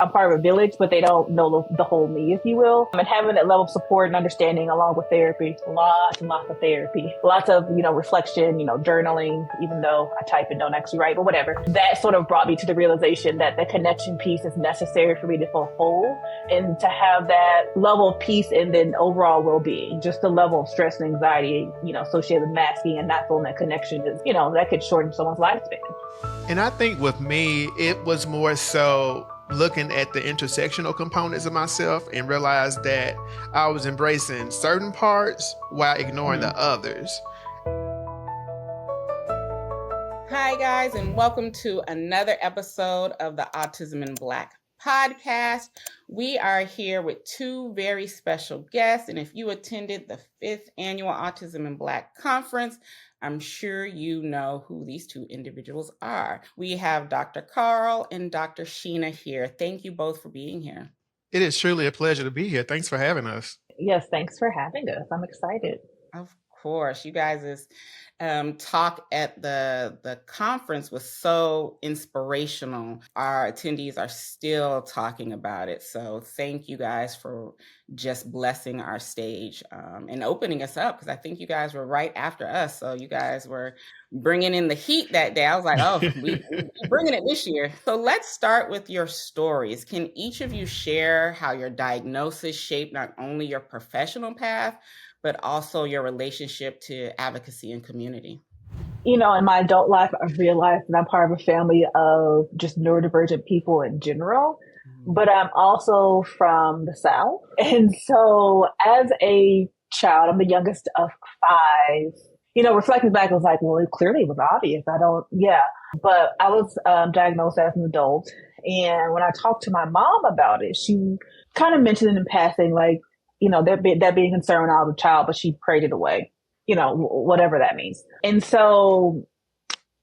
I'm part of a village, but they don't know the whole me, if you will. And having that level of support and understanding along with therapy, lots and lots of therapy, lots of, reflection, journaling, even though I type and don't actually write, but whatever. That sort of brought me to the realization that the connection piece is necessary for me to feel whole and to have that level of peace and then overall well-being. Just the level of stress and anxiety, associated with masking and not feeling that connection is, that could shorten someone's lifespan. And I think with me, it was more so looking at the intersectional components of myself and realized that I was embracing certain parts while ignoring the others. Hi, guys, and welcome to another episode of the Autism in Black podcast. We are here with two very special guests, and if you attended the 5th annual Autism in Black conference, I'm sure you know who these two individuals are. We have Dr. Carl and Dr. Sheena here. Thank you both for being here. It is truly a pleasure to be here. Thanks for having us. Yes, thanks for having us. I'm excited. Of course. You guys' talk at the conference was so inspirational. Our attendees are still talking about it. So thank you guys for just blessing our stage and opening us up, because I think you guys were right after us. So you guys were bringing in the heat that day. I was like, oh, we're bringing it this year. So let's start with your stories. Can each of you share how your diagnosis shaped not only your professional path, but also your relationship to advocacy and community? In my adult life, I've realized that I'm part of a family of just neurodivergent people in general, but I'm also from the South. And so as a child, I'm the youngest of 5. Reflecting back, I was like, well, it clearly was obvious. But I was diagnosed as an adult. And when I talked to my mom about it, she kind of mentioned it in passing, like, that being concerned when I was a child, but she prayed it away, whatever that means. And so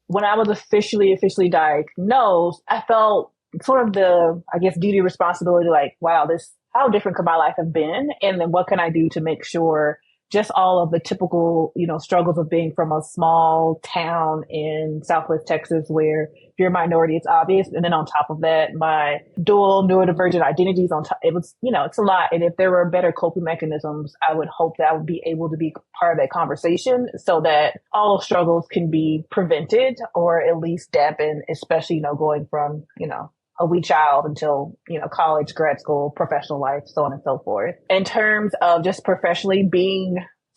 when I was officially diagnosed, I felt sort of the, duty responsibility, like, wow, how different could my life have been? And then what can I do to make sure just all of the typical, struggles of being from a small town in Southwest Texas where if you're a minority, it's obvious. And then on top of that, my dual neurodivergent identities on top, it was, it's a lot. And if there were better coping mechanisms, I would hope that I would be able to be part of that conversation so that all struggles can be prevented or at least dampened, especially, going from, a wee child until, college, grad school, professional life, so on and so forth. In terms of just professionally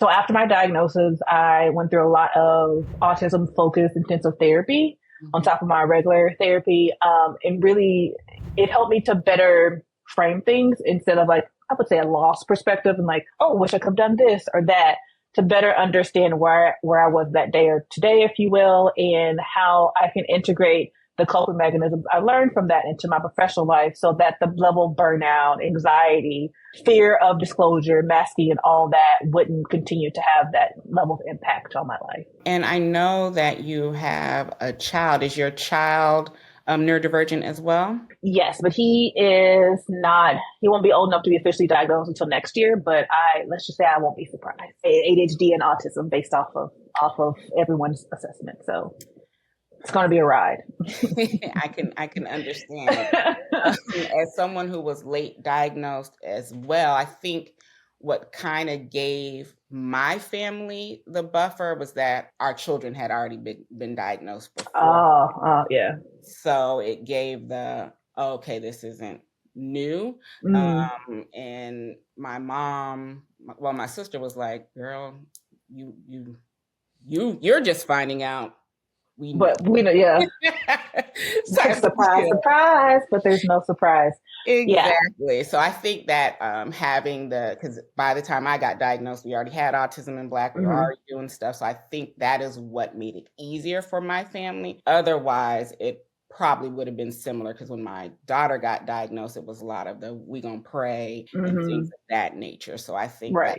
so after my diagnosis, I went through a lot of autism focused intensive therapy on top of my regular therapy. And really it helped me to better frame things instead of, like, I would say a lost perspective and like, oh, wish I could have done this or that, to better understand where I was that day or today, if you will, and how I can integrate the coping mechanisms I learned from that into my professional life so that the level of burnout, anxiety, fear of disclosure, masking, and all that wouldn't continue to have that level of impact on my life. And I know that you have a child. Is your child neurodivergent as well? Yes, but he won't be old enough to be officially diagnosed until next year, but let's just say I won't be surprised. ADHD and autism based off of everyone's assessment. So it's going to be a ride. I can understand. As someone who was late diagnosed as well, I think what kind of gave my family the buffer was that our children had already been diagnosed before. Oh, yeah. So it gave okay, this isn't new. And my sister was like, girl, you're just finding out. But we know, yeah. Surprise, but there's no surprise. Exactly. Yeah. So I think that because by the time I got diagnosed, we already had Autism in Black, we were already doing stuff. So I think that is what made it easier for my family. Otherwise, it probably would have been similar, because when my daughter got diagnosed, it was a lot of we gonna pray and things of that nature. So I think why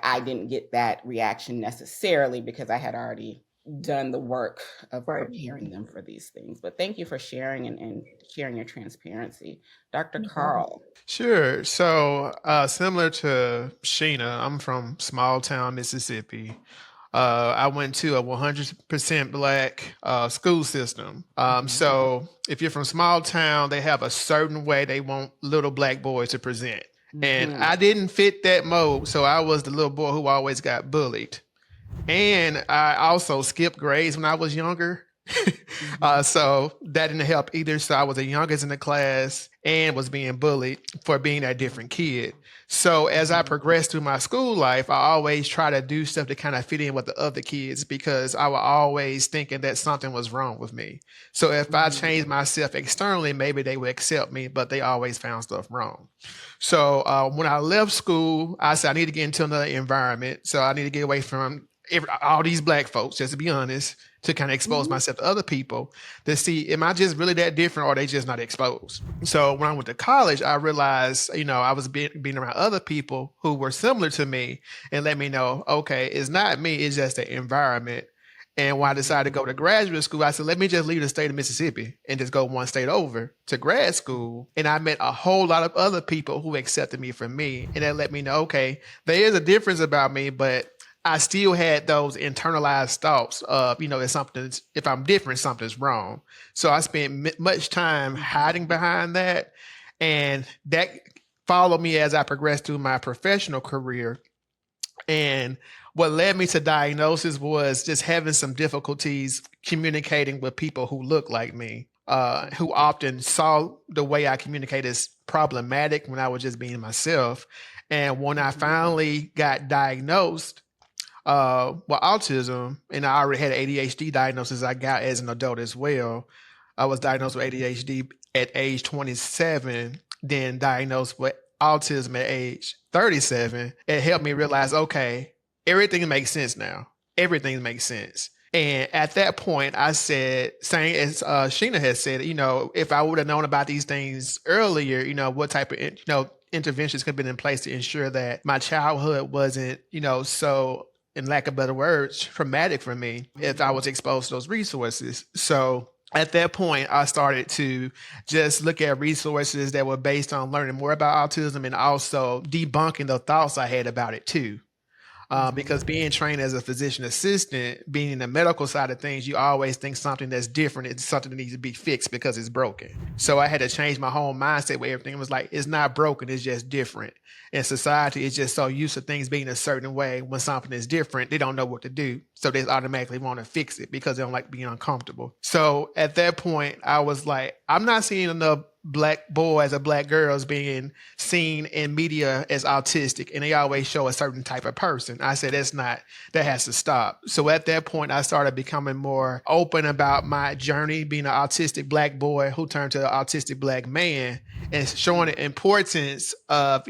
I didn't get that reaction necessarily, because I had already done the work of preparing them for these things. But thank you for sharing and sharing your transparency. Dr. Carl. Sure. So similar to Sheena, I'm from small town Mississippi. I went to a 100% Black school system. So if you're from small town, they have a certain way they want little Black boys to present. And I didn't fit that mold. So I was the little boy who always got bullied. And I also skipped grades when I was younger. So that didn't help either. So I was the youngest in the class and was being bullied for being a different kid. So as I progressed through my school life, I always try to do stuff to kind of fit in with the other kids because I was always thinking that something was wrong with me. So if I changed myself externally, maybe they would accept me, but they always found stuff wrong. So when I left school, I said I need to get into another environment. So I need to get away from all these Black folks, just to be honest, to kind of expose myself to other people to see, am I just really that different or are they just not exposed? So when I went to college, I realized, I was being around other people who were similar to me and let me know, okay, it's not me, it's just the environment. And when I decided to go to graduate school, I said, let me just leave the state of Mississippi and just go one state over to grad school. And I met a whole lot of other people who accepted me for me. And that let me know, okay, there is a difference about me, but I still had those internalized thoughts of, if I'm different, something's wrong. So I spent much time hiding behind that. And that followed me as I progressed through my professional career. And what led me to diagnosis was just having some difficulties communicating with people who look like me, who often saw the way I communicate as problematic when I was just being myself. And when I finally got diagnosed, autism, and I already had an ADHD diagnosis I got as an adult as well. I was diagnosed with ADHD at age 27, then diagnosed with autism at age 37. It helped me realize, okay, everything makes sense now. Everything makes sense. And at that point, I said, same as Sheena has said, if I would have known about these things earlier, what type of, interventions could have been in place to ensure that my childhood wasn't, so, in lack of better words, traumatic for me if I was exposed to those resources. So at that point, I started to just look at resources that were based on learning more about autism and also debunking the thoughts I had about it too. Because being trained as a physician assistant, being in the medical side of things, you always think something that's different is something that needs to be fixed because it's broken. So I had to change my whole mindset where everything was like, it's not broken, it's just different. And society is just so used to things being a certain way. When something is different, they don't know what to do. So they automatically want to fix it because they don't like being uncomfortable. So at that point, I was like, I'm not seeing enough Black boys or Black girls being seen in media as autistic, and they always show a certain type of person. I said, that has to stop. So at that point, I started becoming more open about my journey, being an autistic Black boy who turned to an autistic Black man, and showing the importance of,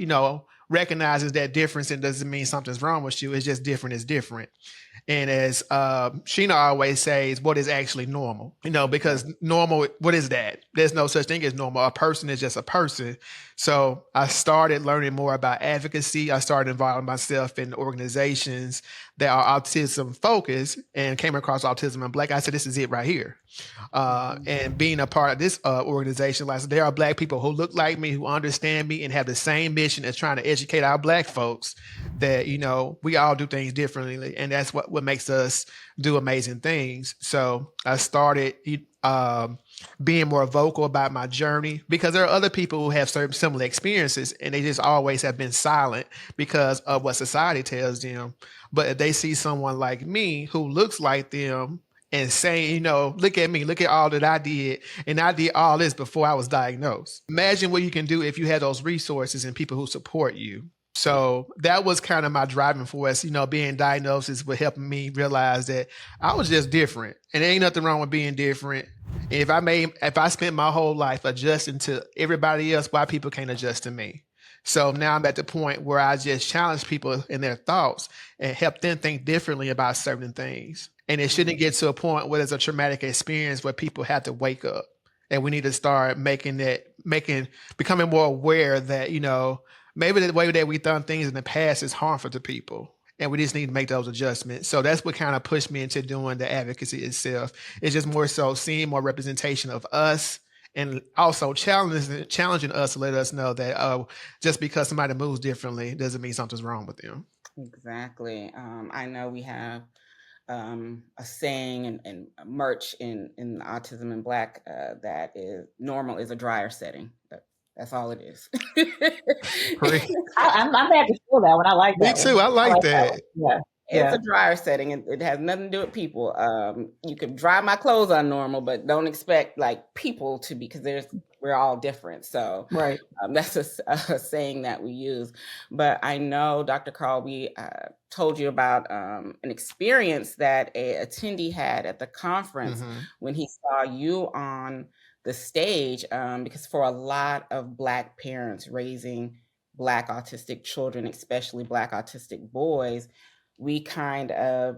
recognizes that difference and doesn't mean something's wrong with you. It's just different is different. And as Sheena always says, what is actually normal? Because normal, what is that? There's no such thing as normal. A person is just a person. So I started learning more about advocacy. I started involving myself in organizations that are autism focused and came across Autism in Black. I said, this is it right here. And being a part of this organization, like there are Black people who look like me, who understand me and have the same mission as trying to educate our Black folks that, we all do things differently. And that's what makes us do amazing things. So I started being more vocal about my journey because there are other people who have certain similar experiences and they just always have been silent because of what society tells them. But if they see someone like me who looks like them and saying, look at me, look at all that I did. And I did all this before I was diagnosed. Imagine what you can do if you had those resources and people who support you. So that was kind of my driving force, being diagnosed is what helping me realize that I was just different and there ain't nothing wrong with being different. And if I spent my whole life adjusting to everybody else, why people can't adjust to me? So now I'm at the point where I just challenge people in their thoughts and help them think differently about certain things. And it shouldn't get to a point where there's a traumatic experience where people have to wake up. And we need to start becoming more aware that, maybe the way that we've done things in the past is harmful to people. And we just need to make those adjustments. So that's what kind of pushed me into doing the advocacy itself. It's just more so seeing more representation of us and also challenging us to let us know that just because somebody moves differently doesn't mean something's wrong with them. Exactly. I know we have a saying and merch in Autism and Black that is normal is a dryer setting. That's all it is. I'm happy to feel that one. I like Me that too. one. I like that. Yeah. It's a dryer setting. It has nothing to do with people. You can dry my clothes on normal, but don't expect like people to be, because we're all different. So right. That's a saying that we use. But I know, Dr. Carl, we told you about an experience that a attendee had at the conference when he saw you on the stage, because for a lot of Black parents raising Black autistic children, especially Black autistic boys, we kind of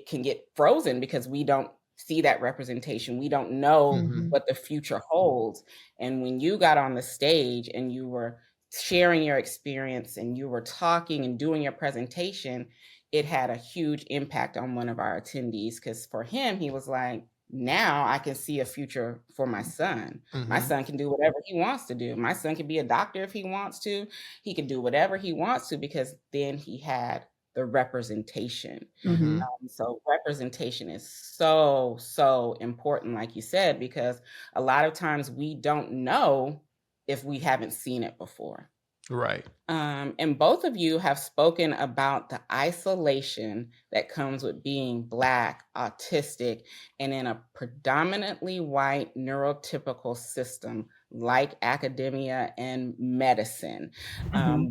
can get frozen because we don't see that representation. We don't know what the future holds. And when you got on the stage and you were sharing your experience and you were talking and doing your presentation, it had a huge impact on one of our attendees, because for him, he was like, now I can see a future for my son. My son can do whatever he wants to do. My son can be a doctor if he wants to. He can do whatever he wants to, because then he had the representation. So representation is so important, like you said, because a lot of times we don't know if we haven't seen it before. Right. And both of you have spoken about the isolation that comes with being Black, autistic, and in a predominantly white neurotypical system like academia and medicine.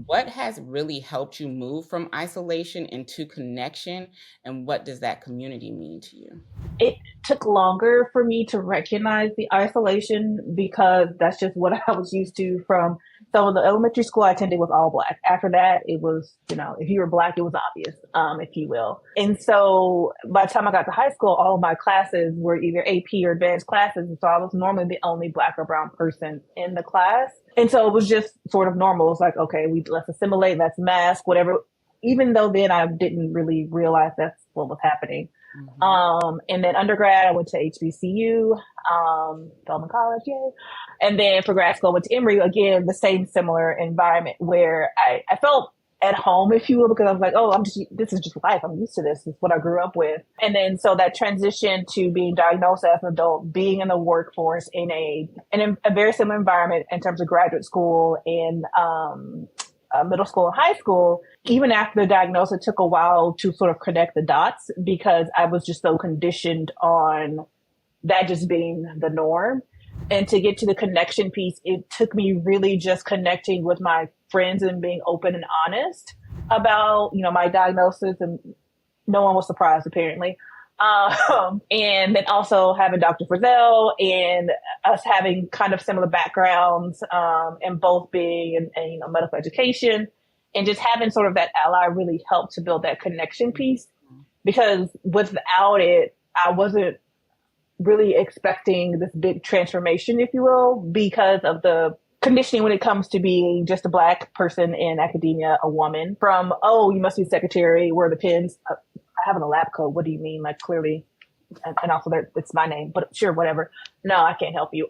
What has really helped you move from isolation into connection, and what does that community mean to you? It took longer for me to recognize the isolation because that's just what I was used to from. So the elementary school I attended was all Black. After that, it was, if you were Black, it was obvious, if you will. And so by the time I got to high school, all of my classes were either AP or advanced classes. And so I was normally the only Black or brown person in the class. And so it was just sort of normal. It's like, okay, let's assimilate, let's mask, whatever. Even though then I didn't really realize that's what was happening. And then undergrad, I went to HBCU, Spelman College, yay. And then for grad school, I went to Emory, again, the same similar environment where I felt at home, if you will, because I was like, this is just life. I'm used to this. This is what I grew up with. And then so that transition to being diagnosed as an adult, being in the workforce in a very similar environment in terms of graduate school and middle school and high school, even after the diagnosis, it took a while to sort of connect the dots because I was just so conditioned on that just being the norm. And to get to the connection piece, it took me really just connecting with my friends and being open and honest about, my diagnosis, and no one was surprised apparently. And then also having Dr. Frizell and us having kind of similar backgrounds, and both being in medical education, and just having sort of that ally really helped to build that connection piece, because without it, I wasn't really expecting this big transformation, if you will, because of the conditioning when it comes to being just a Black person in academia, a woman, from, you must be secretary, where are the pens? I have in a lab coat. What do you mean? Like, clearly, and also it's my name, but sure, whatever. No, I can't help you.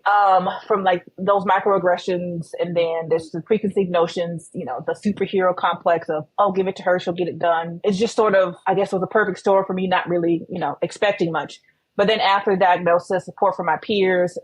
From like those microaggressions, and then there's the preconceived notions, the superhero complex of, give it to her, she'll get it done. It's just sort of, I guess it was a perfect story for me, not really, expecting much. But then after the diagnosis, support from my peers,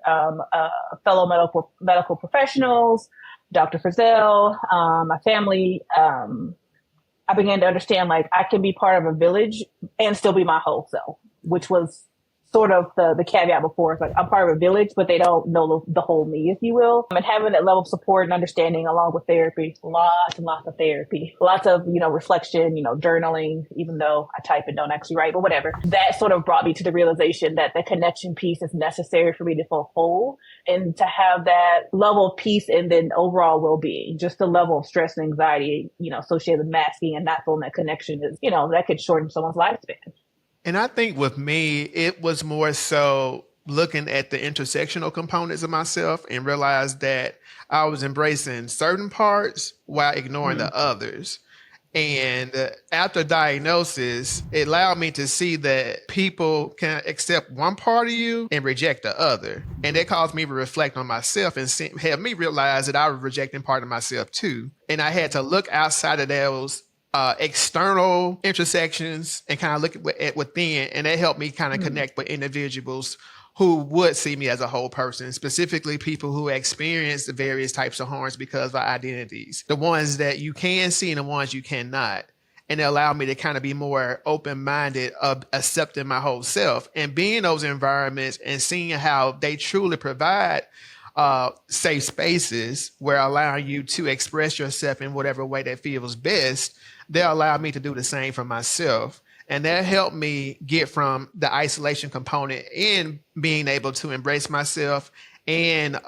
fellow medical professionals, Dr. Frizell, my family, I began to understand, like, I can be part of a village and still be my whole self, which was sort of the caveat before. It's like, I'm part of a village, but they don't know the whole me, if you will. And having that level of support and understanding along with therapy, lots and lots of therapy, lots of, reflection, journaling, even though I type and don't actually write, but whatever. That sort of brought me to the realization that the connection piece is necessary for me to feel whole and to have that level of peace and then overall well-being. Just the level of stress and anxiety, associated with masking and not feeling that connection is, that could shorten someone's lifespan. And I think with me, it was more so looking at the intersectional components of myself and realized that I was embracing certain parts while ignoring the others. And after diagnosis, it allowed me to see that people can accept one part of you and reject the other. And that caused me to reflect on myself and have me realize that I was rejecting part of myself too. And I had to look outside of those external intersections and kind of look at within, and that helped me kind of connect with individuals who would see me as a whole person, specifically people who experience the various types of harms because of our identities, the ones that you can see and the ones you cannot. And it allowed me to kind of be more open-minded of accepting my whole self and being in those environments and seeing how they truly provide safe spaces where allowing you to express yourself in whatever way that feels best. They allowed me to do the same for myself. And that helped me get from the isolation component in being able to embrace myself and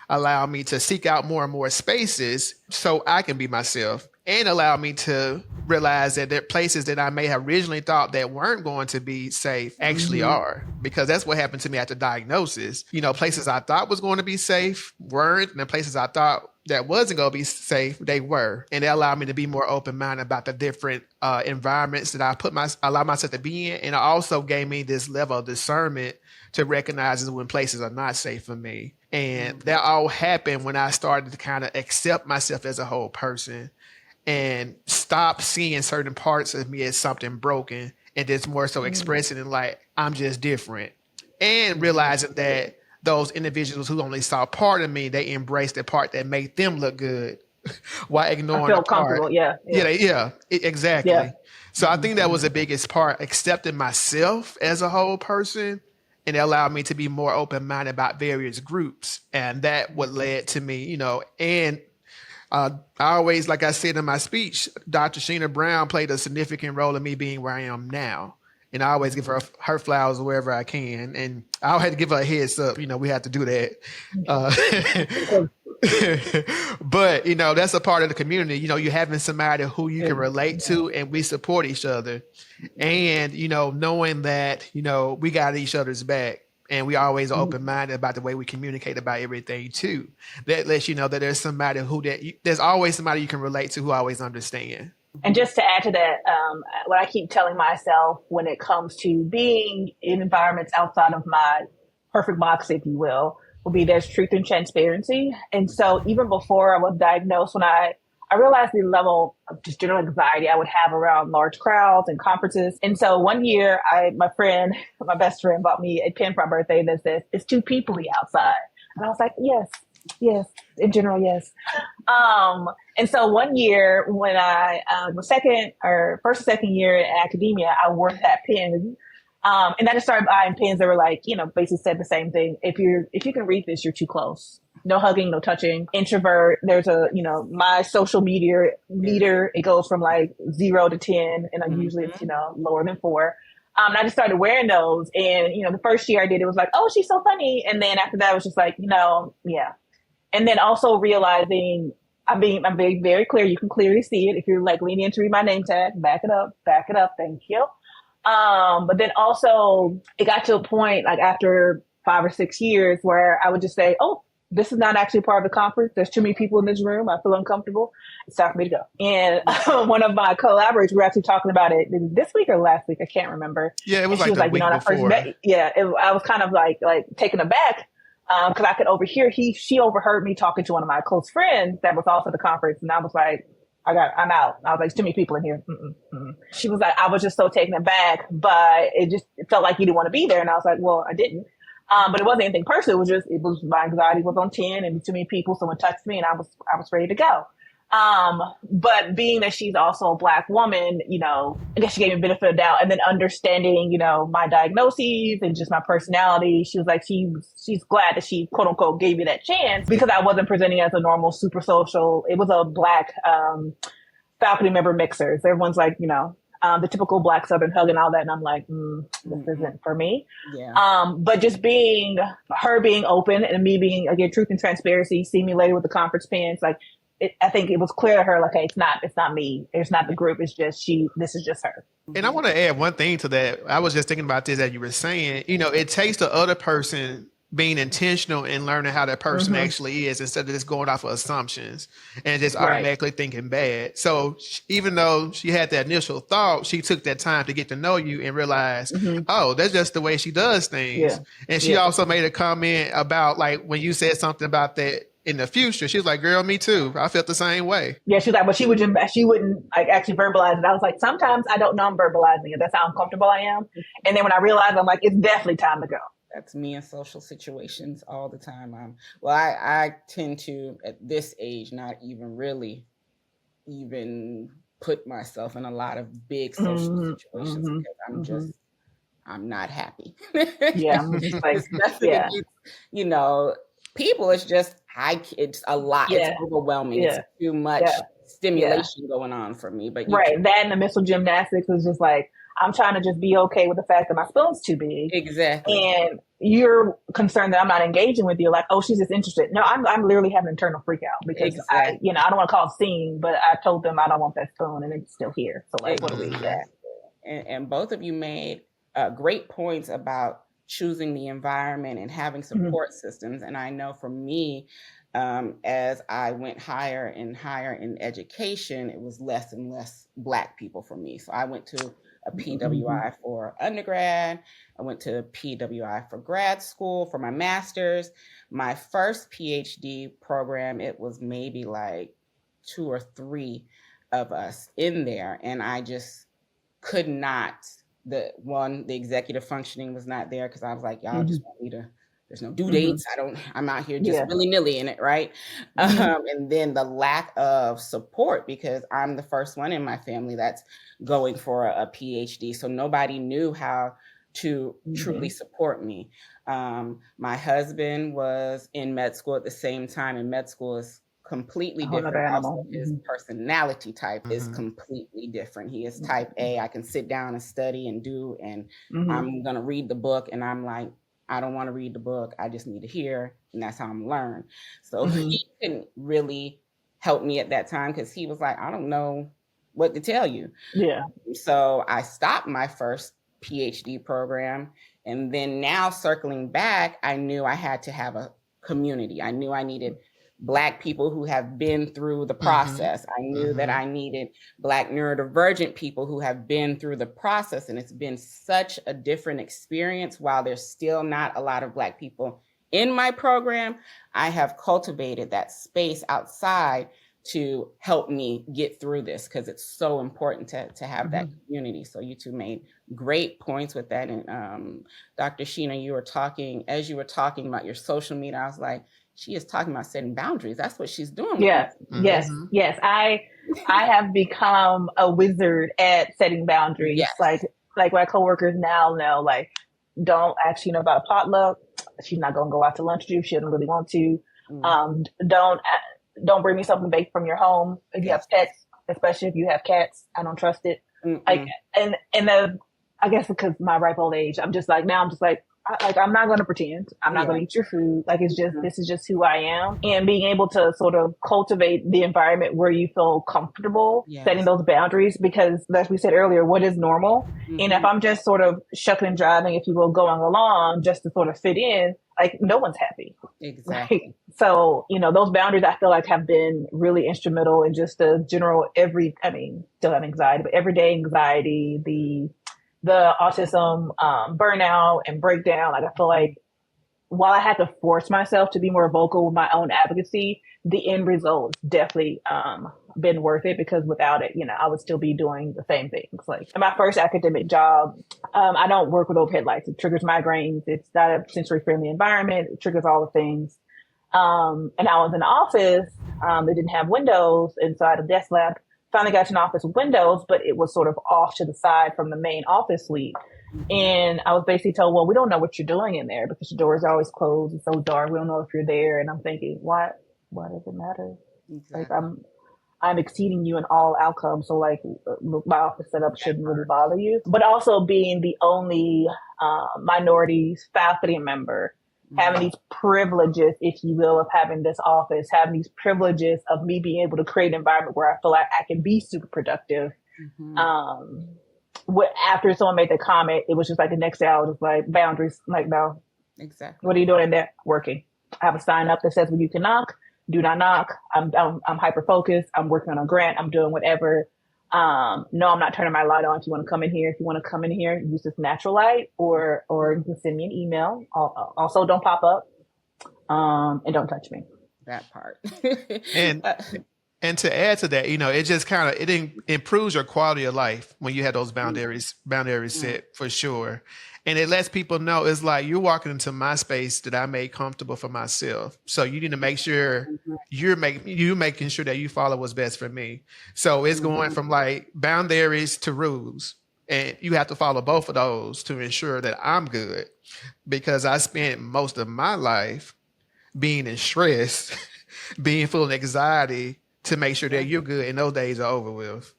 allow me to seek out more and more spaces so I can be myself, and allow me to realize that there are places that I may have originally thought that weren't going to be safe actually are, because that's what happened to me after diagnosis. You know, places I thought was going to be safe weren't, and the places I thought that wasn't going to be safe, they were. And it allowed me to be more open-minded about the different environments that I allow myself to be in. And it also gave me this level of discernment to recognize when places are not safe for me. And that all happened when I started to kind of accept myself as a whole person and stop seeing certain parts of me as something broken and just more so expressing it like I'm just different, and realizing that those individuals who only saw part of me, they embraced the part that made them look good while ignoring the part. Exactly. Yeah. So I think that was the biggest part, accepting myself as a whole person, and it allowed me to be more open-minded about various groups. And that what led to me, you know, and I always, like I said in my speech, Dr. Sheena Brown played a significant role in me being where I am now. And I always give her flowers wherever I can. And I'll have to give her a heads up. You know, we have to do that. But, you know, that's a part of the community. You know, you're having somebody who you can relate to, and we support each other. And, you know, knowing that, you know, we got each other's back. And we always are open-minded about the way we communicate about everything too. That lets you know that there's somebody there's always somebody you can relate to who always understands. And just to add to that, what I keep telling myself when it comes to being in environments outside of my perfect box, if you will be there's truth and transparency. And so even before I was diagnosed, when I realized the level of just general anxiety I would have around large crowds and conferences. And so one year, my best friend bought me a pen for my birthday that says, "It's too peoply outside." And I was like, yes, in general, yes. And so one year when I was first or second year in academia, I wore that pen. And I just started buying pens that were like, you know, basically said the same thing. If you can read this, you're too close. No hugging, no touching. Introvert. There's my social media meter. It goes from like 0 to 10, and usually it's lower than 4. And I just started wearing those. And the first year I did, it was like, oh, she's so funny. And then after that, it was just like, yeah. And then also realizing, I'm very, very clear. You can clearly see it if you're like leaning in to read my name tag. Back it up. Thank you. But then also it got to a point like after 5 or 6 years where I would just say, oh, this is not actually part of the conference. There's too many people in this room. I feel uncomfortable. It's time for me to go. And one of my collaborators, we were actually talking about it this week or last week. I can't remember. Yeah, it was like the week before. I was kind of like taken aback because I could overhear. She overheard me talking to one of my close friends that was also at the conference. And I was like, I'm out. I was like, too many people in here. She was like, I was just so taken aback, but it felt like you didn't want to be there. And I was like, well, I didn't. But it wasn't anything personal. It was my anxiety was on 10 and too many people. Someone touched me and I was ready to go. But being that she's also a Black woman, I guess she gave me a benefit of doubt, and then understanding, my diagnoses and just my personality. She was like, she's glad that she quote unquote gave me that chance because I wasn't presenting as a normal, super social. It was a Black, faculty member mixers. Everyone's like, the typical Black Southern hug and all that. And I'm like, this isn't for me. Yeah. But just her being open and me being, again, truth and transparency, seeing me later with the conference pens, like, I think it was clear to her, like, hey, it's not me. It's not the group. It's just this is just her. And I want to add one thing to that. I was just thinking about this as you were saying, it takes the other person being intentional and learning how that person actually is instead of just going off of assumptions and just automatically thinking bad. So even though she had that initial thought, she took that time to get to know you and realize, oh, that's just the way she does things. Yeah. And she also made a comment about like when you said something about that in the future. She was like, girl, me too. I felt the same way. Yeah, she's like, but she wouldn't like actually verbalize it. I was like, sometimes I don't know I'm verbalizing it. That's how uncomfortable I am. And then when I realized, I'm like, it's definitely time to go. That's me in social situations all the time. I tend to, at this age, not even really even put myself in a lot of big social situations because I'm not happy. Yeah, I'm just like, it's nothing against, people. It's just it's a lot. Yeah. It's overwhelming. It's too much stimulation going on for me. But that and the mental gymnastics is just like, I'm trying to just be okay with the fact that my spoon's too big. Exactly. And you're concerned that I'm not engaging with you. Like, oh, she's just interested. No, I'm literally having an internal freak out because I don't want to call it scene, but I told them I don't want that spoon and it's still here. So like, what do we do that? And both of you made great points about choosing the environment and having support systems. And I know for me, as I went higher and higher in education, it was less and less Black people for me. So I went to a PWI for undergrad. I went to PWI for grad school for my master's. My first PhD program, it was maybe like 2 or 3 of us in there. And I just could not, the executive functioning was not there because I was like, y'all just want me to, there's no due dates. I'm out here just willy-nilly in it, right? And then the lack of support because I'm the first one in my family that's going for a PhD. So nobody knew how to truly support me. My husband was in med school at the same time, and med school is completely different. Also, his personality type is completely different. He is type A. I can sit down and study and do, and I'm going to read the book. And I'm like, I don't want to read the book. I just need to hear. And that's how I'm learn. So he couldn't really help me at that time because he was like, I don't know what to tell you. Yeah. So I stopped my first PhD program. And then now circling back, I knew I had to have a community. I knew I needed Black people who have been through the process. I knew that I needed Black neurodivergent people who have been through the process. And it's been such a different experience. While there's still not a lot of Black people in my program, I have cultivated that space outside to help me get through this because it's so important to have that community. So you two made great points with that. And Dr. Sheena, as you were talking about your social media, I was like, she is talking about setting boundaries. That's what she's doing. Yes. I have become a wizard at setting boundaries. Yes. Like my coworkers now know, like, don't ask Sheena about a potluck. She's not going to go out to lunch with you. She doesn't really want to. Don't bring me something baked from your home. If you have pets, especially if you have cats, I don't trust it. Like, and I guess because my ripe old age, I'm just like, I'm not going to pretend. I'm not going to eat your food. Like, it's just, this is just who I am. And being able to sort of cultivate the environment where you feel comfortable setting those boundaries, because as we said earlier, what is normal? And if I'm just sort of shucking and driving, if you will, going along just to sort of fit in, like, no one's happy. Exactly. Right? So, those boundaries I feel like have been really instrumental in just the general still have anxiety, but everyday anxiety, the autism, burnout and breakdown. Like, I feel like while I had to force myself to be more vocal with my own advocacy, the end result definitely been worth it, because without it, I would still be doing the same things. Like, in my first academic job, I don't work with overhead lights. It triggers migraines. It's not a sensory friendly environment. It triggers all the things. And I was in the office. They didn't have windows. And so I had a desk lab. Finally got to an office with windows, but it was sort of off to the side from the main office suite. And I was basically told, well, we don't know what you're doing in there because your doors are always closed. It's so dark. We don't know if you're there. And I'm thinking, why does it matter? Exactly. Like, I'm exceeding you in all outcomes. So like, my office setup shouldn't really bother you. But also being the only minority faculty member, having these privileges, if you will, of having this office, having these privileges of me being able to create an environment where I feel like I can be super productive. After someone made the comment, it was just like the next day I was just like, boundaries. Like, no. Exactly. What are you doing in there? Working. I have a sign up that says, when you can knock, do not knock. I'm hyper focused. I'm working on a grant. I'm doing whatever. No, I'm not turning my light on. If you want to come in here, use this natural light, or you can send me an email. Also, don't pop up, and don't touch me. That part. And and to add to that, you know, it just kind of it improves your quality of life when you have those boundaries set for sure. And it lets people know it's like you're walking into my space that I made comfortable for myself. So you need to make sure you're making sure that you follow what's best for me. So it's going from like boundaries to rules. And you have to follow both of those to ensure that I'm good. Because I spent most of my life being in stress, being full of anxiety to make sure that you're good, and those days are over with.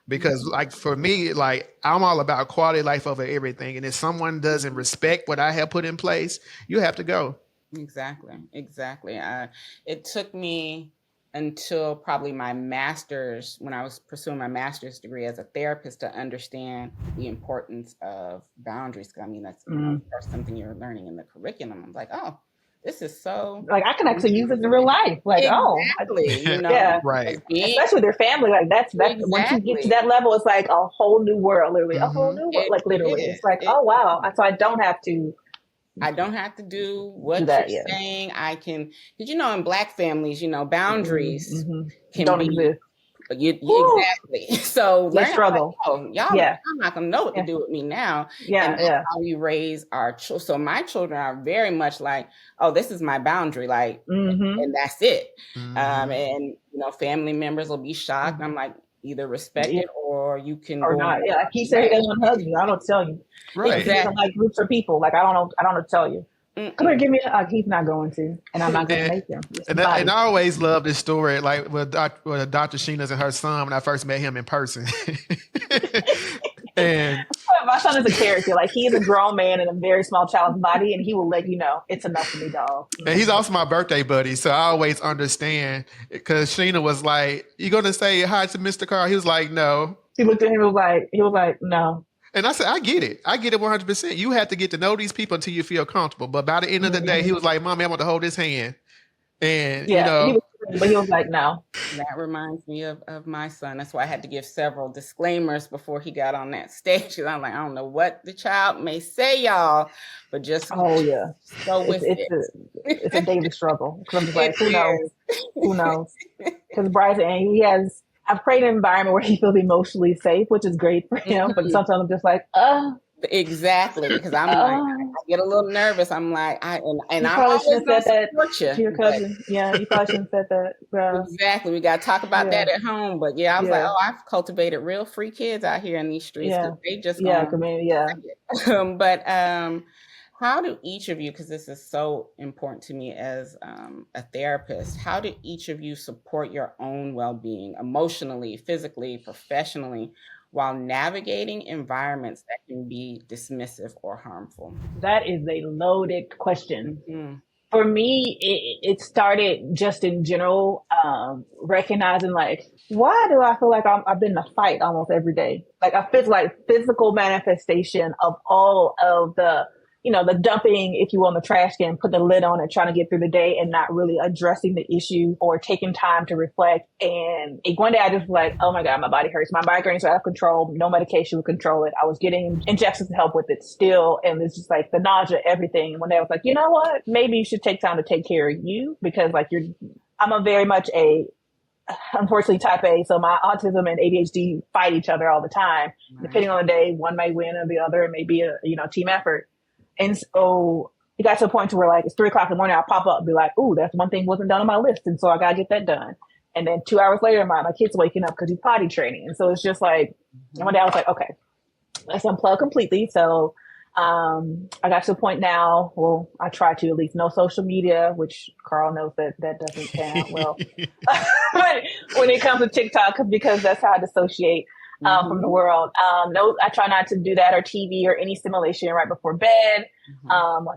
Because like for me, like I'm all about quality of life over everything. And if someone doesn't respect what I have put in place, you have to go. Exactly. It took me until probably my master's, when I was pursuing my master's degree as a therapist, to understand the importance of boundaries. I mean, that's something you're learning in the curriculum. I'm like, oh, this is so like I can actually use this in real life. Like, exactly, you know, right. Especially with their family. Like that's exactly. Once you get to that level, it's like a whole new world, literally. A whole new world. Like literally. It's like, oh wow. So I don't have to do what you're saying. I can, because you know, in Black families, you know, boundaries don't exist. Exactly. So they struggle. Like, oh, y'all, I'm not gonna know what to do with me now. And that's how we raise our children. So my children are very much like, oh, this is my boundary, like, and that's it. And you know, family members will be shocked. And I'm like, either respect it or you can or go not. Yeah, he said he doesn't want to hug you. I don't tell you. Right. He doesn't like groups of people. Like I don't know to tell you. Come here, give me a hug. He's not going to, and I'm not going to make him. And I always love this story, like with Dr. Sheena's and her son when I first met him in person. And my son is a character. Like he is a grown man in a very small child's body, and he will let you know it's enough for me, dog. And he's also my birthday buddy, so I always understand. Because Sheena was like, "You gonna say hi to Mr. Carr?" He was like, "No." He looked at him and he was like, "No." And I said, I get it 100%. You have to get to know these people until you feel comfortable. But by the end of the day, he was like, "Mommy, I want to hold his hand." And you know, but he was like, "No." That reminds me of my son. That's why I had to give several disclaimers before he got on that stage. Because I'm like, I don't know what the child may say, y'all, but just go with it. It's a daily struggle. Because I'm just like, who knows? Because Bryson, I've created an environment where he feels emotionally safe, which is great for him. But sometimes I'm just like, Exactly, because I'm like, I get a little nervous. I'm like, I'm always going to support you to your cousin. Yeah, you probably shouldn't have said that. Exactly, we got to talk about that at home. But I was like, oh, I've cultivated real free kids out here in these streets. They just But how do each of you, because this is so important to me as a therapist, how do each of you support your own well-being emotionally, physically, professionally, while navigating environments that can be dismissive or harmful? That is a loaded question. For me, it started just in general, recognizing like, why do I feel like I've been in a fight almost every day? Like I feel like physical manifestation of all of the dumping, if you will, on the trash can, put the lid on it, trying to get through the day and not really addressing the issue or taking time to reflect. And one day I just was like, oh my God, my body hurts. My migraines are out of control. No medication would control it. I was getting injections to help with it still. And it's just like the nausea, everything. And one day I was like, you know what? Maybe you should take time to take care of you because I'm a very much unfortunately type A. So my autism and ADHD fight each other all the time. Right. Depending on the day, one may win and the other. It may be a team effort. And so it got to a point to where like it's 3:00 in the morning, I'll pop up and be like, ooh, that's one thing wasn't done on my list. And so I got to get that done. And then 2 hours later, my kid's waking up because he's potty training. And so it's just like, and one day I was like, okay, let's unplug completely. So I got to a point now, well, I try to at least no social media, which Carl knows that doesn't count well. when it comes to TikTok, because that's how I dissociate from the world. No, I try not to do that or TV or any stimulation right before bed.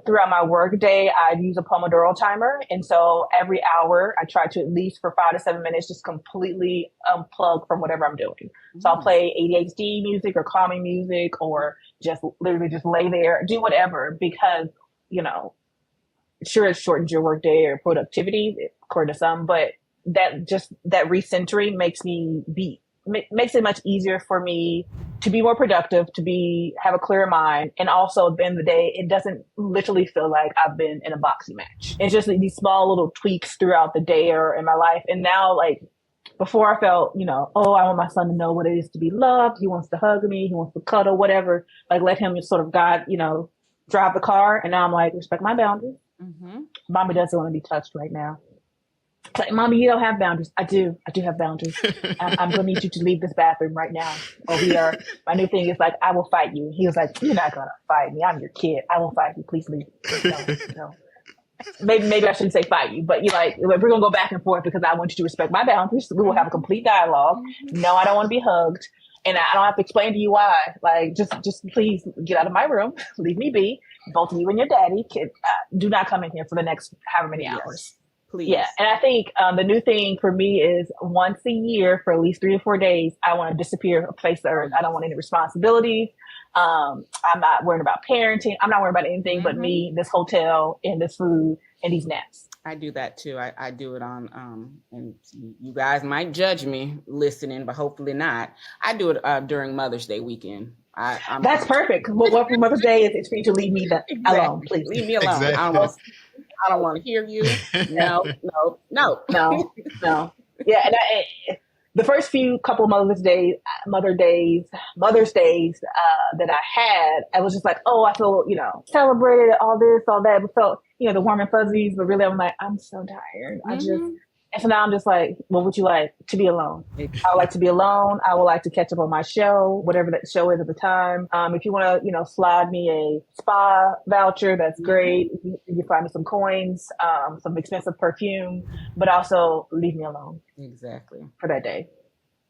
Throughout my work day, I use a Pomodoro timer. And so every hour I try to at least for 5 to 7 minutes, just completely unplug from whatever I'm doing. So I'll play ADHD music or calming music or just literally just lay there, do whatever, because, sure, it shortens your work day or productivity according to some, but that recentering makes it much easier for me to be more productive, have a clearer mind. And also at the end of the day, it doesn't literally feel like I've been in a boxing match. It's just like these small little tweaks throughout the day or in my life. And now, like, before I felt, oh, I want my son to know what it is to be loved. He wants to hug me. He wants to cuddle, whatever. Like, let him just sort of drive the car. And now I'm like, respect my boundaries. Mm-hmm. Mommy doesn't want to be touched right now. It's like, Mommy, you don't have boundaries. I do have boundaries. I'm going to need you to leave this bathroom right now. My new thing is like, I will fight you. He was like, you're not going to fight me. I'm your kid. I will fight you. Please leave. No. Maybe I shouldn't say fight you, but we're going to go back and forth because I want you to respect my boundaries. We will have a complete dialogue. No, I don't want to be hugged. And I don't have to explain to you why. Like, just please get out of my room. Leave me be. Both you and your daddy do not come in here for the next however many hours. Please. Yeah. And I think the new thing for me is once a year for at least 3 or 4 days, I want to disappear off the face of the earth. I don't want any responsibility. I'm not worrying about parenting. I'm not worrying about anything but me, this hotel, and this food, and these naps. I do that too. I do it on, and you guys might judge me listening, but hopefully not. I do it during Mother's Day weekend. That's perfect. What for Mother's Day is for you to leave me alone, please. Leave me alone. Exactly. I don't want to hear you. No. Yeah, and the first couple of Mother's Days that I had, I was just like, oh, I feel, celebrated, all this, all that, but felt, the warm and fuzzies, but really I'm like, I'm so tired. And so now I'm just like, what would you like? To be alone. I would like to be alone. I would like to catch up on my show, whatever that show is at the time. If you want to, slide me a spa voucher, that's great. You find me some coins, some expensive perfume, but also leave me alone. Exactly. For that day.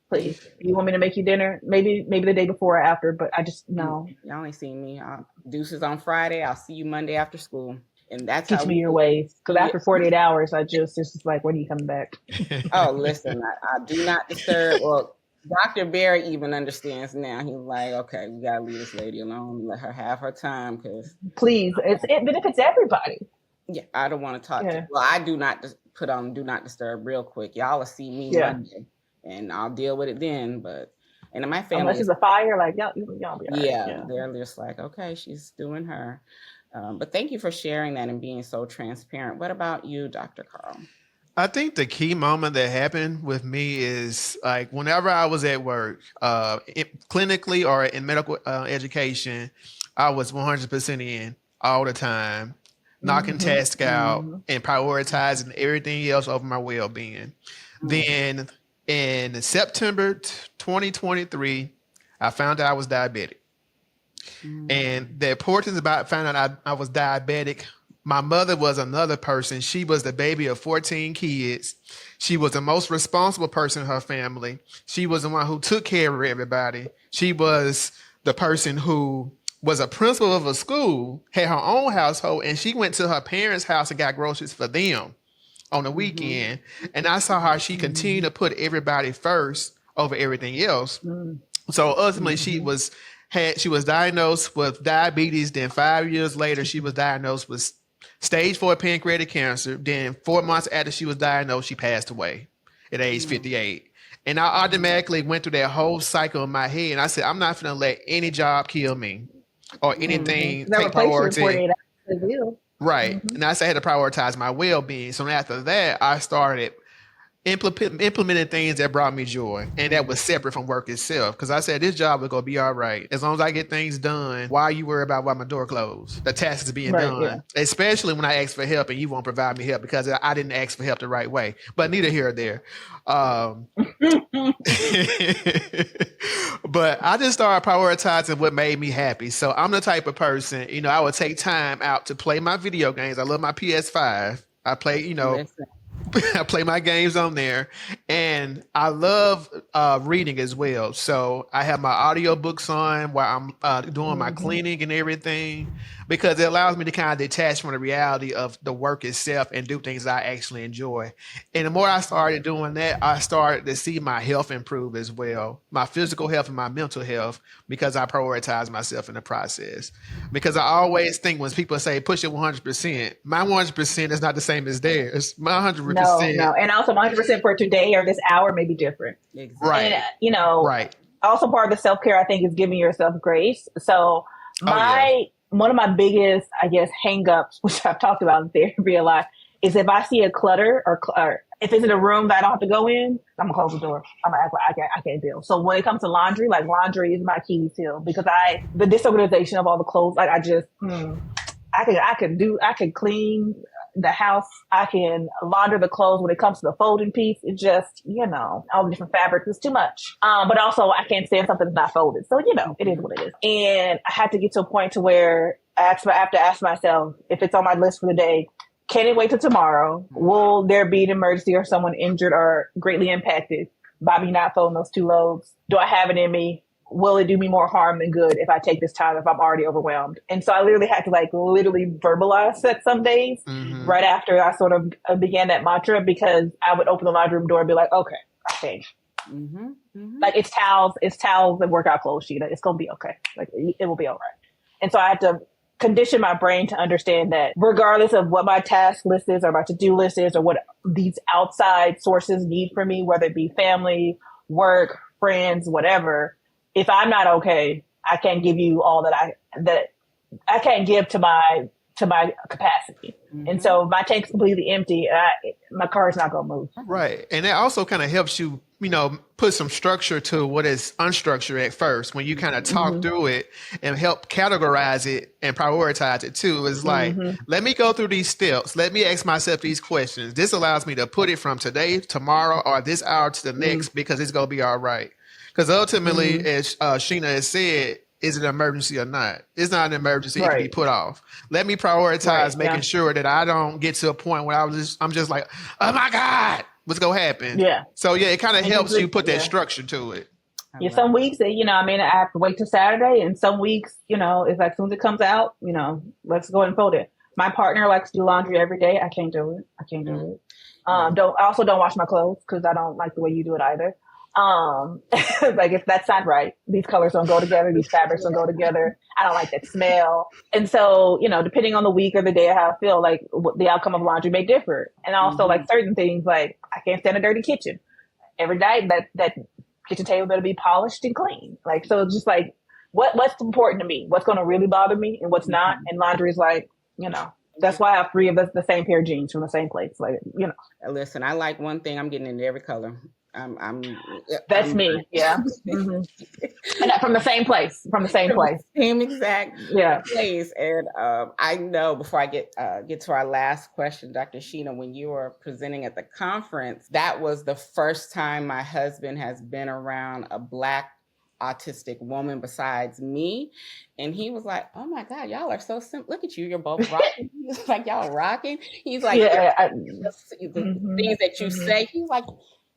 Please. You want me to make you dinner? Maybe the day before or after, but I just, no. Y'all ain't seen me. Deuces on Friday. I'll see you Monday after school. And that's teach me your ways. Because after 48 hours, it's just like, when are you coming back? Oh, listen, I do not disturb. Well, Dr. Barry even understands now. He's like, okay, we got to leave this lady alone. Let her have her time. Please. It benefits everybody. Yeah, I don't want to talk to. Well, I do not put on do not disturb real quick. Y'all will see me Monday, and I'll deal with it then. But and in my family, unless it's a fire, like y'all be all right. Yeah, they're just like, okay, she's doing her. But thank you for sharing that and being so transparent. What about you, Dr. Carl? I think the key moment that happened with me is like whenever I was at work, clinically or in medical education, I was 100% in all the time, knocking tasks out and prioritizing everything else over my well-being. Then in September 2023, I found out I was diabetic. And the importance about finding out I was diabetic, my mother was another person. She was the baby of 14 kids. She was the most responsible person in her family. She was the one who took care of everybody. She was the person who was a principal of a school, had her own household, and she went to her parents' house and got groceries for them on the weekend. And I saw how she continued to put everybody first over everything else. So ultimately she was diagnosed with diabetes. Then 5 years later, she was diagnosed with stage 4 pancreatic cancer. Then 4 months after she was diagnosed, she passed away at age 58. And I automatically went through that whole cycle in my head. And I said, I'm not going to let any job kill me or anything take priority. Right. And I said I had to prioritize my well-being. So after that, I started implementing things that brought me joy, and that was separate from work itself. Because I said this job is gonna be all right as long as I get things done. Why you worry about why my door closed? The task is being done, especially when I ask for help and you won't provide me help because I didn't ask for help the right way. But neither here or there. But I just started prioritizing what made me happy. So I'm the type of person, I would take time out to play my video games. I love my PS5. I play, I play my games on there, and I love reading as well. So I have my audiobooks on while I'm doing my cleaning and everything, because it allows me to kind of detach from the reality of the work itself and do things I actually enjoy. And the more I started doing that, I started to see my health improve as well, my physical health and my mental health, because I prioritize myself in the process. Because I always think when people say push it 100%, my 100% is not the same as theirs. My 100%. No. And also my 100% for today or this hour may be different. Exactly. Right. And, right. also part of the self-care, I think, is giving yourself grace. So one of my biggest, I guess, hang-ups, which I've talked about in therapy a lot, is if I see a clutter or if it's in a room that I don't have to go in, I'm gonna close the door. I'm gonna act like I can't deal. So when it comes to laundry, like laundry is my key too, because the disorganization of all the clothes, like I just, I can clean the house. I can launder the clothes. When it comes to the folding piece, it just, all the different fabrics is too much. But also I can't stand something that's not folded. So, it is what it is. And I had to get to a point to where I have to ask myself, if it's on my list for the day, can it wait till tomorrow? Will there be an emergency or someone injured or greatly impacted by me not folding those 2 loads? Do I have it in me? Will it do me more harm than good if I take this time, if I'm already overwhelmed? And so I literally had to literally verbalize that some days right after I sort of began that mantra, because I would open the laundry room door and be like, okay, okay. Like it's towels and workout clothes, Sheena. It's going to be okay. Like it will be all right. And so I had to condition my brain to understand that regardless of what my task list is or my to-do list is or what these outside sources need from me, whether it be family, work, friends, whatever, if I'm not okay, I can't give you all that I can't give to my capacity. And so my tank's completely empty. My car's not going to move. Right. And that also kind of helps you, put some structure to what is unstructured at first. When you kind of talk through it and help categorize it and prioritize it too. It's like, let me go through these steps. Let me ask myself these questions. This allows me to put it from today, tomorrow, or this hour to the next, because it's going to be all right. Because ultimately, as Sheena has said, is it an emergency or not? It's not an emergency. It can be put off. Let me prioritize making sure that I don't get to a point where I'm just like, oh my God, what's going to happen? Yeah. So it kind of helps you put that structure to it. Yeah, some weeks, I have to wait till Saturday, and some weeks, it's like as soon as it comes out, let's go ahead and fold it. My partner likes to do laundry every day. I can't do it. I also don't wash my clothes because I don't like the way you do it either. Like if that's not right, these colors don't go together, these fabrics don't go together. I don't like that smell. And so, depending on the week or the day, how I feel, like the outcome of laundry may differ. And also like certain things, like I can't stand a dirty kitchen. Every night that kitchen table better be polished and clean. Like, so it's just like, what's important to me? What's going to really bother me and what's not? And laundry is like, that's why I have 3 of us the same pair of jeans from the same place. Like, Listen, I like one thing. I'm getting into every color. That's me. Yeah. And from the same place. Same exact place. And I know, before I get to our last question, Dr. Sheena, when you were presenting at the conference, that was the first time my husband has been around a Black autistic woman besides me. And he was like, oh my God, y'all are so simple. Look at you. You're both rocking. He's like, y'all rocking. He's like, the things that you say, he's like,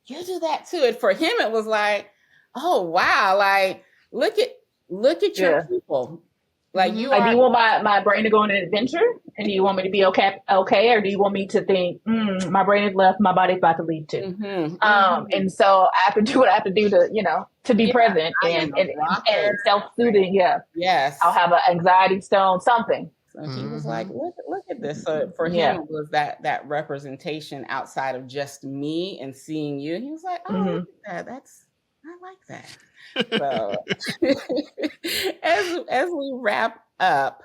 you do that too. And for him, it was like, oh wow, like look at your people. Like you do you want my brain to go on an adventure? And do you want me to be okay, or do you want me to think, my brain is left, my body's about to leave too? And so I have to do what I have to do to be present and self-soothing. Yeah. Yes. I'll have an anxiety stone, something. So he was like, look at this. So for him, it was that representation outside of just me and seeing you. And he was like, oh, look at that. I like that. So as we wrap up,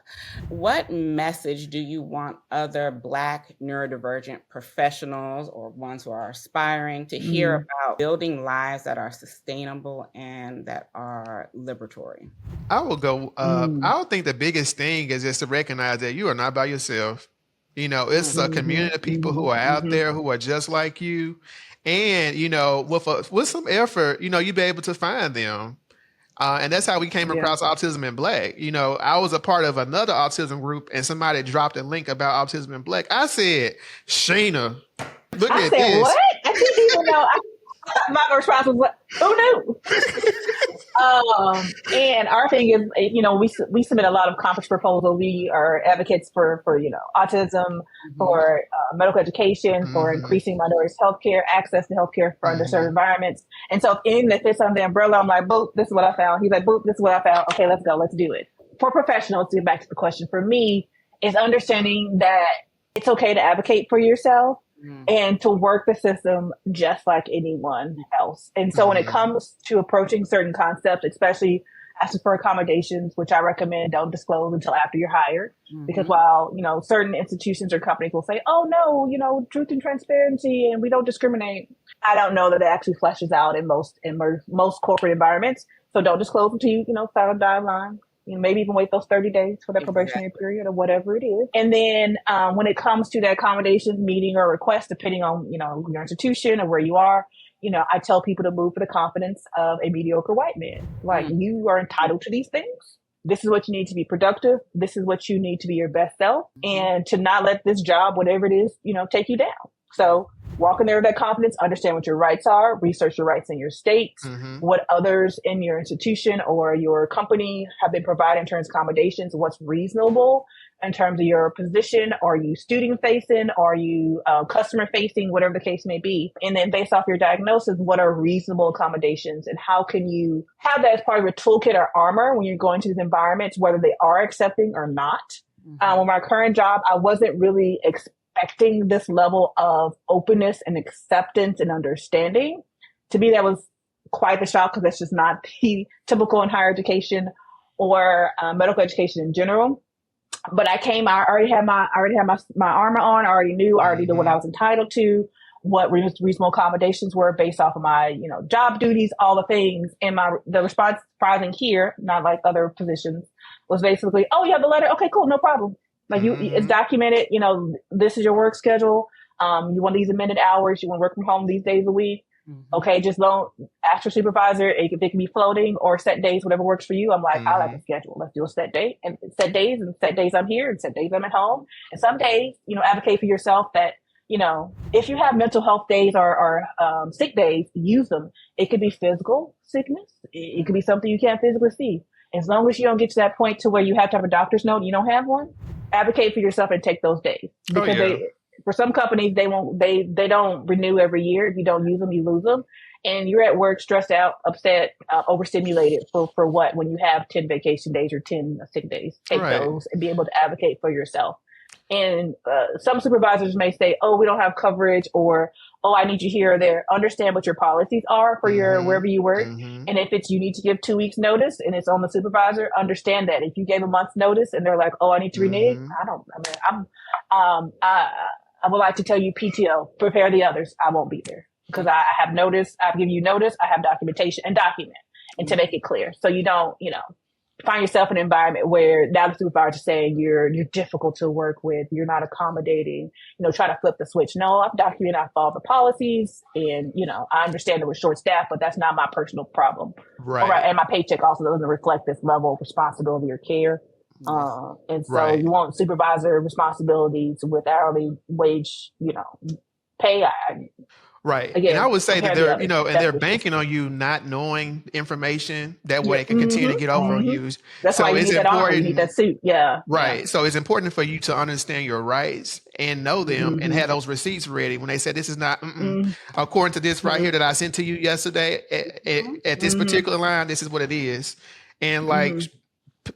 what message do you want other Black neurodivergent professionals or ones who are aspiring to hear about building lives that are sustainable and that are liberatory? I will go, I would think the biggest thing is just to recognize that you are not by yourself. It's a community of people who are out there who are just like you. And, with some effort, you'll be able to find them. And that's how we came across Autism in Black. I was a part of another autism group and somebody dropped a link about Autism in Black. I said, Sheena, look at this. What? I didn't even know. My response was, who knew? And our thing is, we submit a lot of conference proposals. We are advocates for autism, for medical education, for increasing minorities' healthcare, access to healthcare for underserved environments. And so if anything that fits under the umbrella, I'm like, boop, this is what I found. He's like, boop, this is what I found. Okay, let's go. Let's do it. For professionals, to get back to the question, for me, is understanding that it's okay to advocate for yourself. and to work the system just like anyone else. And so when it comes to approaching certain concepts, especially asking for accommodations, which I recommend don't disclose until after you're hired, because while, certain institutions or companies will say, oh no, truth and transparency and we don't discriminate, I don't know that it actually fleshes out in most corporate environments. So don't disclose until you, file a guideline. Maybe even wait those 30 days for that probationary period or whatever it is. And then when it comes to the accommodations meeting or request, depending on, your institution or where you are, I tell people to move for the confidence of a mediocre white man. Like, you are entitled to these things. This is what you need to be productive. This is what you need to be your best self, and to not let this job, whatever it is, take you down. So walk in there with that confidence, understand what your rights are, research your rights in your state, what others in your institution or your company have been providing in terms of accommodations, what's reasonable in terms of your position. Are you student facing? Are you customer facing? Whatever the case may be. And then based off your diagnosis, what are reasonable accommodations and how can you have that as part of your toolkit or armor when you're going to these environments, whether they are accepting or not. With my current job, I wasn't really expecting this level of openness and acceptance and understanding. To me, that was quite the shock because that's just not the typical in higher education or medical education in general. But I already had my armor on. I already knew what I was entitled to, what reasonable accommodations were based off of my, job duties, all the things. And the response surprising here, not like other positions, was basically, oh, you have the letter? Okay, cool, no problem. Like it's documented, this is your work schedule. You want these amended hours. You want to work from home these days a week. Okay, just don't ask your supervisor. It can be floating or set days, whatever works for you. I'm like, I like a schedule. Let's do a set date and set days I'm here and set days I'm at home. And some days, advocate for yourself that, if you have mental health days or sick days, use them. It could be physical sickness. It could be something you can't physically see. As long as you don't get to that point to where you have to have a doctor's note and you don't have one, advocate for yourself and take those days. Because for some companies, they don't renew every year. If you don't use them, you lose them. And you're at work stressed out, upset, overstimulated for what when you have 10 vacation days or 10 sick days. Take those and be able to advocate for yourself. And some supervisors may say, oh, we don't have coverage, or, oh, I need you here or there. Understand what your policies are for your wherever you work. And if it's you need to give 2 weeks notice and it's on the supervisor, understand that. If you gave a month's notice and they're like, oh, I need to renege, I would like to tell you PTO, prepare the others. I won't be there because I have notice. I've given you notice. I have documentation and document and to make it clear. So you don't, find yourself in an environment where now the supervisor is saying you're difficult to work with, you're not accommodating, try to flip the switch. No, I've documented, I follow the policies, and I understand that we're short staffed, but that's not my personal problem. Right. And my paycheck also doesn't reflect this level of responsibility or care. And so you want supervisor responsibilities with hourly wage, pay. Right. Again, and I would say that they're, and they're banking on you not knowing information. That way they can continue to get over on you. That's why you need that armor, you need that suit. Yeah. Right. Yeah. So it's important for you to understand your rights and know them and have those receipts ready when they say this is not, according to this right here that I sent to you yesterday at this particular line, this is what it is. And like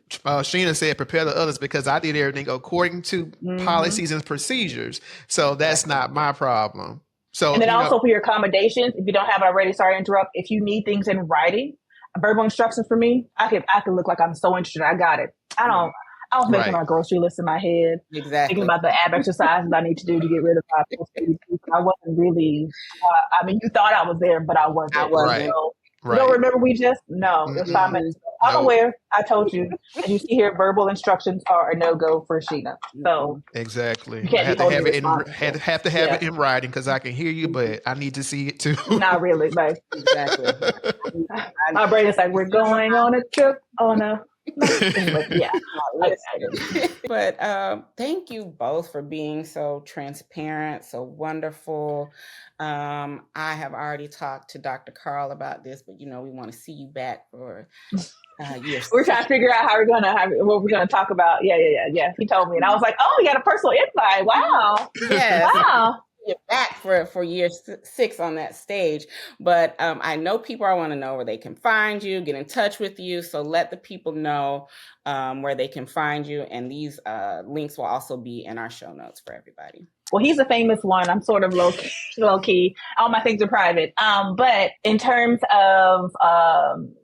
Sheena said, prepare the others because I did everything according to policies and procedures. So that's not my problem. So, and then also for your accommodations, if you don't have it already, sorry to interrupt. If you need things in writing, verbal instructions for me, I can look like I'm so interested. I got it. I was making my grocery list in my head, thinking about the ab exercises I need to do to get rid of my post-baby. I wasn't really. You thought I was there, but I wasn't. You don't remember it's 5 minutes. I'm aware. I told you. And you see here, verbal instructions are a no-go for Sheena. So exactly. I have to have it in writing because I can hear you, but I need to see it too. Not really, like exactly. My brain is like, we're going on a trip on a. But thank you both for being so transparent, so wonderful. I have already talked to Dr. Carl about this, but we want to see you back for years. We're trying to figure out what we're gonna talk about. Yeah. He told me, and I was like, oh, you got a personal insight. Wow. Yes. Wow. You're back for year 6 on that stage, but I know people want to know where they can find you, get in touch with you. So let the people know where they can find you. And these links will also be in our show notes for everybody. Well, he's a famous one. I'm sort of low key. All my things are private. But in terms of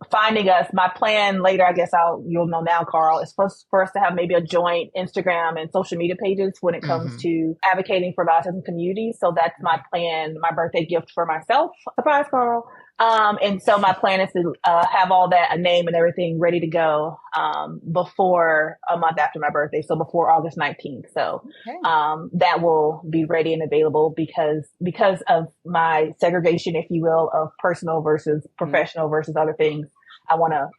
finding us, my plan later, I guess you'll know now, Carl, is for us to have maybe a joint Instagram and social media pages when it comes to advocating for the autism community. So that's my plan, my birthday gift for myself. Surprise, Carl. And so my plan is to have all that, a name and everything ready to go before a month after my birthday. So before August 19th. So that will be ready and available because of my segregation, if you will, of personal versus professional versus other things. I want to,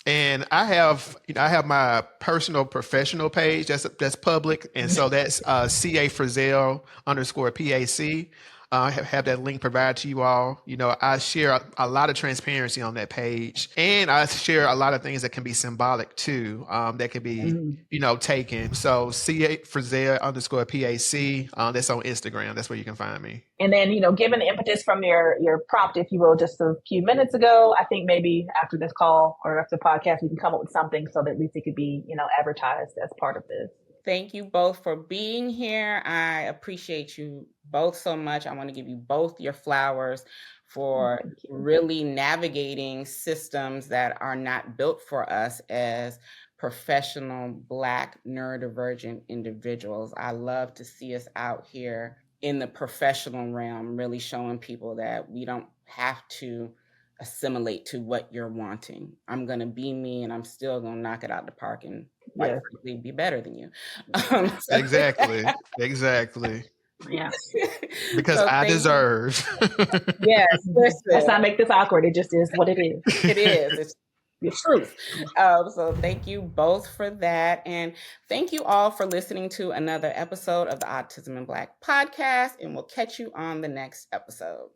And I have my personal professional page that's public. And so that's CA Frizell _PAC. I have that link provided to you all. I share a lot of transparency on that page, and I share a lot of things that can be symbolic too, that can be, taken. So CA Frizell _PAC, that's on Instagram. That's where you can find me. And then, given the impetus from your prompt, if you will, just a few minutes ago, I think maybe after this call or after the podcast, we can come up with something so that at least it could be, advertised as part of this. Thank you both for being here. I appreciate you both so much. I want to give you both your flowers for really navigating systems that are not built for us as professional Black neurodivergent individuals. I love to see us out here in the professional realm, really showing people that we don't have to assimilate to what you're wanting. I'm going to be me, and I'm still going to knock it out the park and frankly be better than you. Exactly. Yeah. Because I deserve. Yes. Let's not make this awkward. It just is what it is. It is. It's the truth. So thank you both for that. And thank you all for listening to another episode of the Autism in Black podcast. And we'll catch you on the next episode.